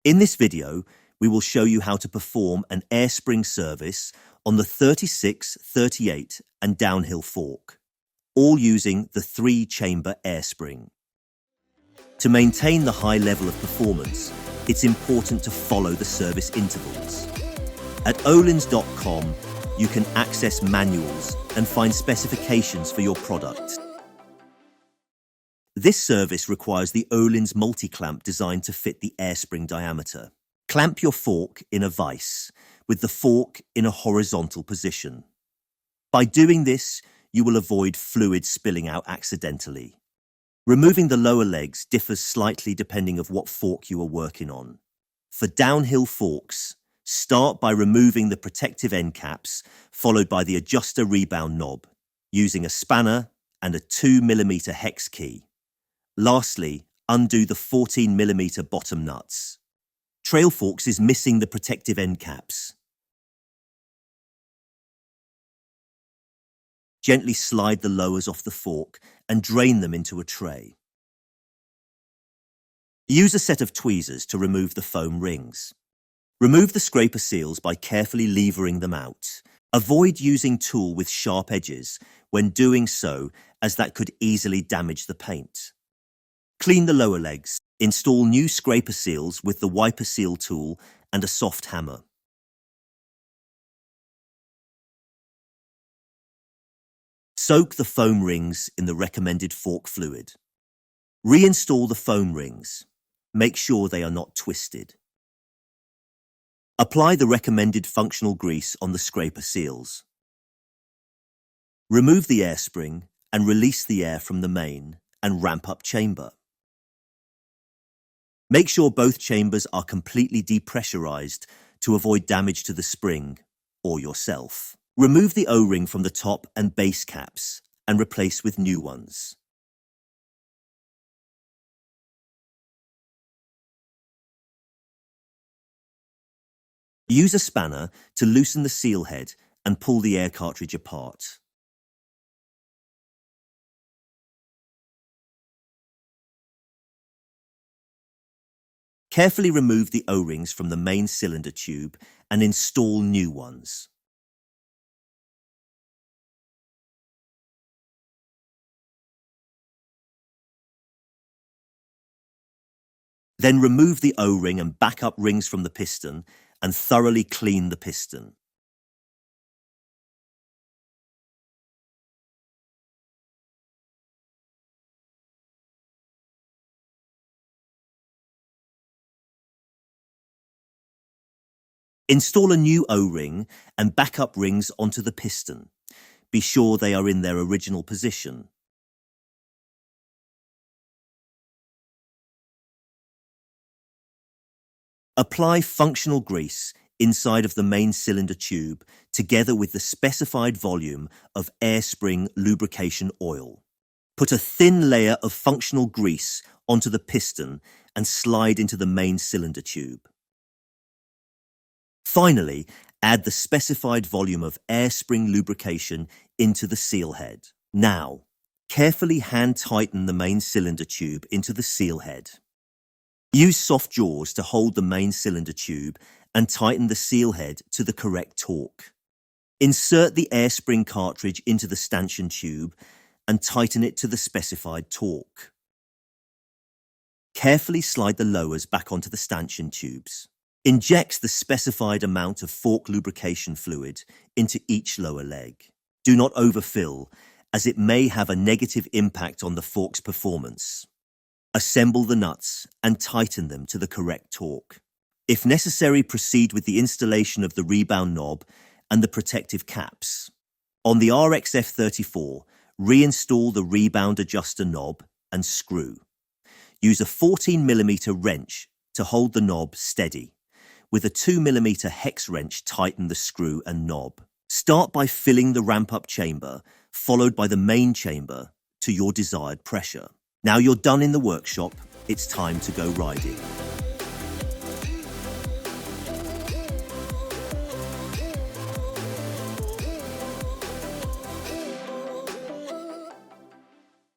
In this video, we will show you how to perform an air spring service on the 36, 38 and downhill fork, all using the 3-chamber air spring. To maintain the high level of performance, it's important to follow the service intervals. At Öhlins.com, you can access manuals and find specifications for your product. This service requires the Öhlins multi-clamp designed to fit the air spring diameter. Clamp your fork in a vise, with the fork in a horizontal position. By doing this, you will avoid fluid spilling out accidentally. Removing the lower legs differs slightly depending on what fork you are working on. For downhill forks, start by removing the protective end caps, followed by the adjuster rebound knob, using a spanner and a 2mm hex key. Lastly, undo the 14mm bottom nuts. Trail forks is missing the protective end caps. Gently slide the lowers off the fork and drain them into a tray. Use a set of tweezers to remove the foam rings. Remove the scraper seals by carefully levering them out. Avoid using tool with sharp edges when doing so, as that could easily damage the paint. Clean the lower legs. Install new scraper seals with the wiper seal tool and a soft hammer. Soak the foam rings in the recommended fork fluid. Reinstall the foam rings. Make sure they are not twisted. Apply the recommended functional grease on the scraper seals. Remove the air spring and release the air from the main and ramp up chamber. Make sure both chambers are completely depressurized to avoid damage to the spring or yourself. Remove the O-ring from the top and base caps and replace with new ones. Use a spanner to loosen the seal head and pull the air cartridge apart. Carefully remove the O-rings from the main cylinder tube and install new ones. Then remove the O-ring and backup rings from the piston and thoroughly clean the piston. Install a new O-ring and backup rings onto the piston. Be sure they are in their original position. Apply functional grease inside of the main cylinder tube together with the specified volume of air spring lubrication oil. Put a thin layer of functional grease onto the piston and slide into the main cylinder tube. Finally, add the specified volume of air spring lubrication into the seal head. Now, carefully hand tighten the main cylinder tube into the seal head. Use soft jaws to hold the main cylinder tube and tighten the seal head to the correct torque. Insert the air spring cartridge into the stanchion tube and tighten it to the specified torque. Carefully slide the lowers back onto the stanchion tubes. Inject the specified amount of fork lubrication fluid into each lower leg. Do not overfill, as it may have a negative impact on the fork's performance. Assemble the nuts and tighten them to the correct torque. If necessary, proceed with the installation of the rebound knob and the protective caps. On the RXF34, reinstall the rebound adjuster knob and screw. Use a 14mm wrench to hold the knob steady. With a 2mm hex wrench, tighten the screw and knob. Start by filling the ramp-up chamber, followed by the main chamber to your desired pressure. Now you're done in the workshop, it's time to go riding.